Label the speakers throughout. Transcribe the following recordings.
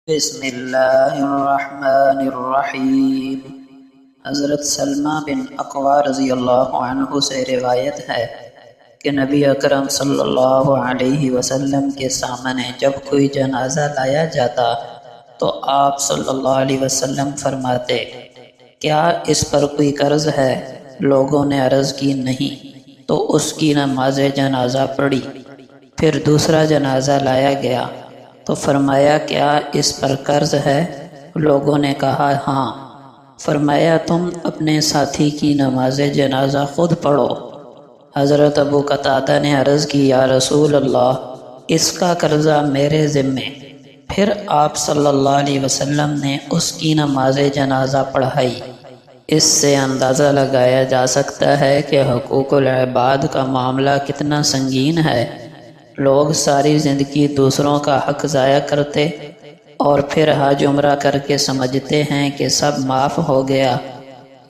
Speaker 1: بسم اللہ الرحمن الرحیم۔ حضرت سلمہ بن اقویٰ رضی اللہ عنہ سے روایت ہے کہ نبی اکرم صلی اللہ علیہ وسلم کے سامنے جب کوئی جنازہ لایا جاتا تو آپ صلی اللہ علیہ وسلم فرماتے، کیا اس پر کوئی قرض ہے؟ لوگوں نے عرض کی نہیں، تو اس کی نماز جنازہ پڑھی۔ پھر دوسرا جنازہ لایا گیا تو فرمایا، کیا اس پر قرض ہے؟ لوگوں نے کہا ہاں۔ فرمایا، تم اپنے ساتھی کی نماز جنازہ خود پڑھو۔ حضرت ابو قتادہ نے عرض کی، یا رسول اللہ، اس کا قرضہ میرے ذمے۔ پھر آپ صلی اللہ علیہ وسلم نے اس کی نماز جنازہ پڑھائی۔ اس سے اندازہ لگایا جا سکتا ہے کہ حقوق العباد کا معاملہ کتنا سنگین ہے۔ لوگ ساری زندگی دوسروں کا حق ضائع کرتے اور پھر حج عمرہ کر کے سمجھتے ہیں کہ سب معاف ہو گیا۔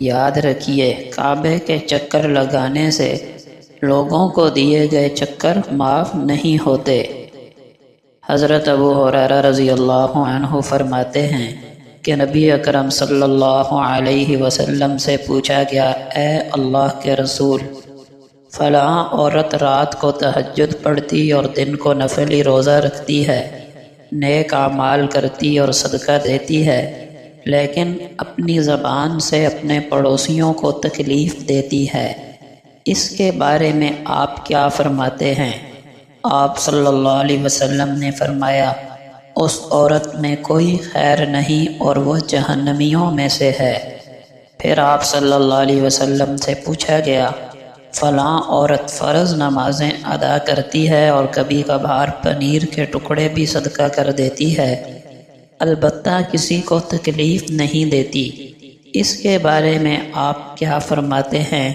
Speaker 1: یاد رکھیے، کعبے کے چکر لگانے سے لوگوں کو دیے گئے چکر معاف نہیں ہوتے۔ حضرت ابو ہریرہ رضی اللہ عنہ فرماتے ہیں کہ نبی اکرم صلی اللہ علیہ وسلم سے پوچھا گیا، اے اللہ کے رسول، فلاں عورت رات کو تہجد پڑھتی اور دن کو نفلی روزہ رکھتی ہے، نیک اعمال کرتی اور صدقہ دیتی ہے، لیکن اپنی زبان سے اپنے پڑوسیوں کو تکلیف دیتی ہے، اس کے بارے میں آپ کیا فرماتے ہیں؟ آپ صلی اللہ علیہ وسلم نے فرمایا، اس عورت میں کوئی خیر نہیں اور وہ جہنمیوں میں سے ہے۔ پھر آپ صلی اللہ علیہ وسلم سے پوچھا گیا، فلاں عورت فرض نمازیں ادا کرتی ہے اور کبھی کبھار پنیر کے ٹکڑے بھی صدقہ کر دیتی ہے، البتہ کسی کو تکلیف نہیں دیتی، اس کے بارے میں آپ کیا فرماتے ہیں؟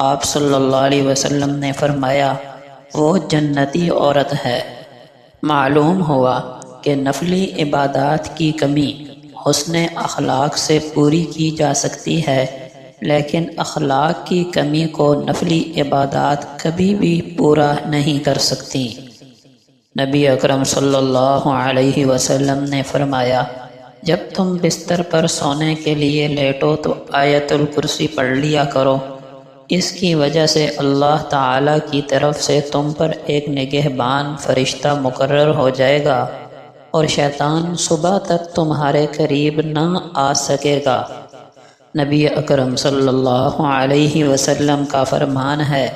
Speaker 1: آپ صلی اللہ علیہ وسلم نے فرمایا، وہ جنتی عورت ہے۔ معلوم ہوا کہ نفلی عبادات کی کمی حسن اخلاق سے پوری کی جا سکتی ہے، لیکن اخلاق کی کمی کو نفلی عبادات کبھی بھی پورا نہیں کر سکتی۔ نبی اکرم صلی اللہ علیہ وسلم نے فرمایا، جب تم بستر پر سونے کے لیے لیٹو تو آیت الکرسی پڑھ لیا کرو، اس کی وجہ سے اللہ تعالی کی طرف سے تم پر ایک نگہبان فرشتہ مقرر ہو جائے گا اور شیطان صبح تک تمہارے قریب نہ آ سکے گا۔ نبی اکرم صلی اللہ علیہ وسلم کا فرمان ہے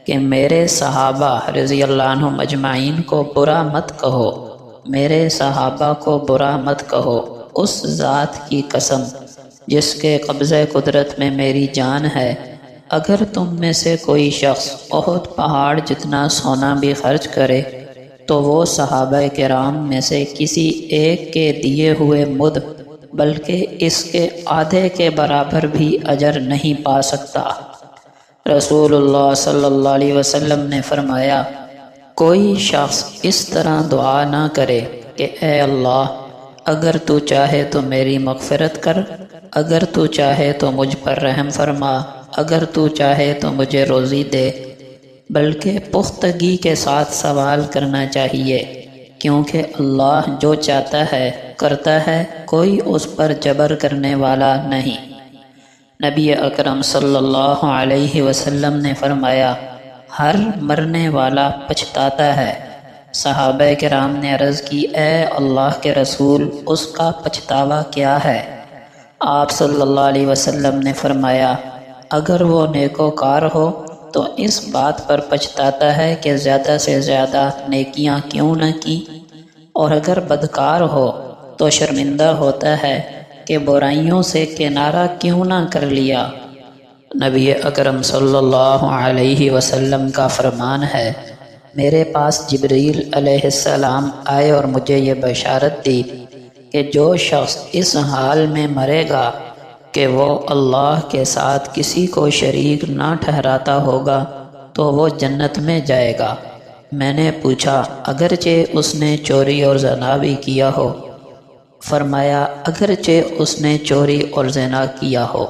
Speaker 1: کہ میرے صحابہ رضی اللہ عنہم اجمعین کو برا مت کہو، میرے صحابہ کو برا مت کہو، اس ذات کی قسم جس کے قبضہ قدرت میں میری جان ہے، اگر تم میں سے کوئی شخص احد پہاڑ جتنا سونا بھی خرچ کرے تو وہ صحابہ کرام میں سے کسی ایک کے دیے ہوئے مد بلکہ اس کے آدھے کے برابر بھی اجر نہیں پا سکتا۔ رسول اللہ صلی اللہ علیہ وسلم نے فرمایا، کوئی شخص اس طرح دعا نہ کرے کہ اے اللہ، اگر تو چاہے تو میری مغفرت کر، اگر تو چاہے تو مجھ پر رحم فرما، اگر تو چاہے تو مجھے روزی دے، بلکہ پختگی کے ساتھ سوال کرنا چاہیے، کیونکہ اللہ جو چاہتا ہے کرتا ہے، کوئی اس پر جبر کرنے والا نہیں۔ نبی اکرم صلی اللہ علیہ وسلم نے فرمایا، ہر مرنے والا پچھتاتا ہے۔ صحابہ کرام نے عرض کی، اے اللہ کے رسول، اس کا پچھتاوا کیا ہے؟ آپ صلی اللہ علیہ وسلم نے فرمایا، اگر وہ نیکوکار ہو تو اس بات پر پچھتاتا ہے کہ زیادہ سے زیادہ نیکیاں کیوں نہ کی، اور اگر بدکار ہو تو شرمندہ ہوتا ہے کہ برائیوں سے کنارہ کیوں نہ کر لیا۔ نبی اکرم صلی اللہ علیہ وسلم کا فرمان ہے، میرے پاس جبریل علیہ السلام آئے اور مجھے یہ بشارت دی کہ جو شخص اس حال میں مرے گا کہ وہ اللہ کے ساتھ کسی کو شریک نہ ٹھہراتا ہوگا تو وہ جنت میں جائے گا۔ میں نے پوچھا، اگرچہ اس نے چوری اور زنا بھی کیا ہو؟ فرمایا، اگرچہ اس نے چوری اور زنا کیا ہو۔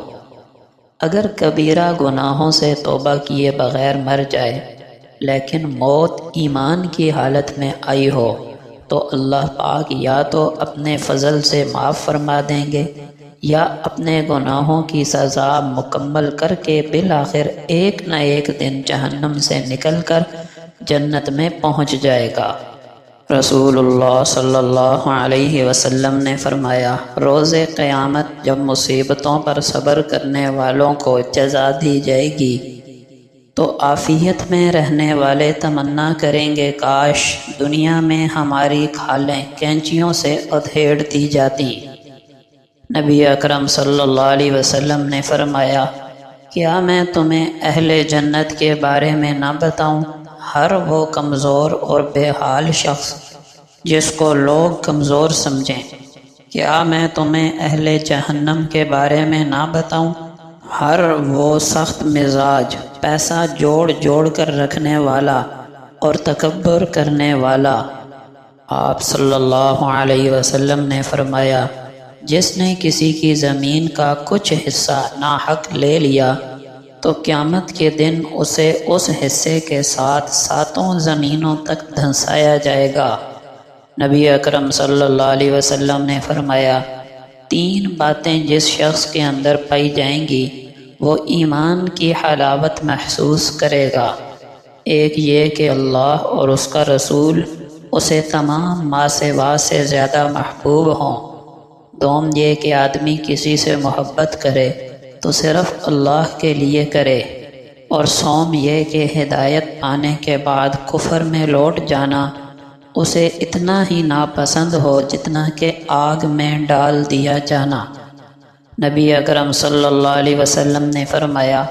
Speaker 1: اگر کبیرہ گناہوں سے توبہ کیے بغیر مر جائے لیکن موت ایمان کی حالت میں آئی ہو تو اللہ پاک یا تو اپنے فضل سے معاف فرما دیں گے یا اپنے گناہوں کی سزا مکمل کر کے بالآخر ایک نہ ایک دن جہنم سے نکل کر جنت میں پہنچ جائے گا۔ رسول اللہ صلی اللہ علیہ وسلم نے فرمایا، روز قیامت جب مصیبتوں پر صبر کرنے والوں کو جزا دی جائے گی تو عافیت میں رہنے والے تمنا کریں گے کاش دنیا میں ہماری کھالیں کینچیوں سے ادھیڑ دی جاتی۔ نبی اکرم صلی اللہ علیہ وسلم نے فرمایا، کیا میں تمہیں اہل جنت کے بارے میں نہ بتاؤں؟ ہر وہ کمزور اور بے حال شخص جس کو لوگ کمزور سمجھیں، کیا میں تمہیں اہل جہنم کے بارے میں نہ بتاؤں؟ ہر وہ سخت مزاج، پیسہ جوڑ جوڑ کر رکھنے والا اور تکبر کرنے والا۔ آپ صلی اللہ علیہ وسلم نے فرمایا، جس نے کسی کی زمین کا کچھ حصہ ناحق لے لیا تو قیامت کے دن اسے اس حصے کے ساتھ 7 زمینوں تک دھنسایا جائے گا۔ نبی اکرم صلی اللہ علیہ وسلم نے فرمایا، 3 باتیں جس شخص کے اندر پائی جائیں گی وہ ایمان کی حلاوت محسوس کرے گا۔ ایک یہ کہ اللہ اور اس کا رسول اسے تمام ما سوا سے زیادہ محبوب ہوں۔ دوم یہ کہ آدمی کسی سے محبت کرے تو صرف اللہ کے لیے کرے، اور سوم یہ کہ ہدایت پانے کے بعد کفر میں لوٹ جانا اسے اتنا ہی ناپسند ہو جتنا کہ آگ میں ڈال دیا جانا۔ نبی اکرم صلی اللہ علیہ وسلم نے فرمایا،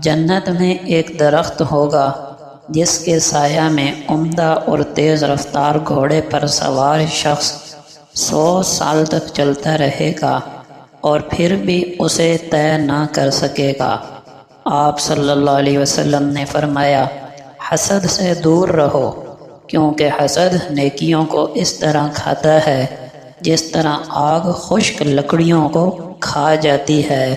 Speaker 1: جنت میں ایک درخت ہوگا جس کے سایہ میں عمدہ اور تیز رفتار گھوڑے پر سوار شخص 100 سال تک چلتا رہے گا اور پھر بھی اسے طے نہ کر سکے گا۔ آپ صلی اللہ علیہ وسلم نے فرمایا، حسد سے دور رہو، کیونکہ حسد نیکیوں کو اس طرح کھاتا ہے جس طرح آگ خشک لکڑیوں کو کھا جاتی ہے۔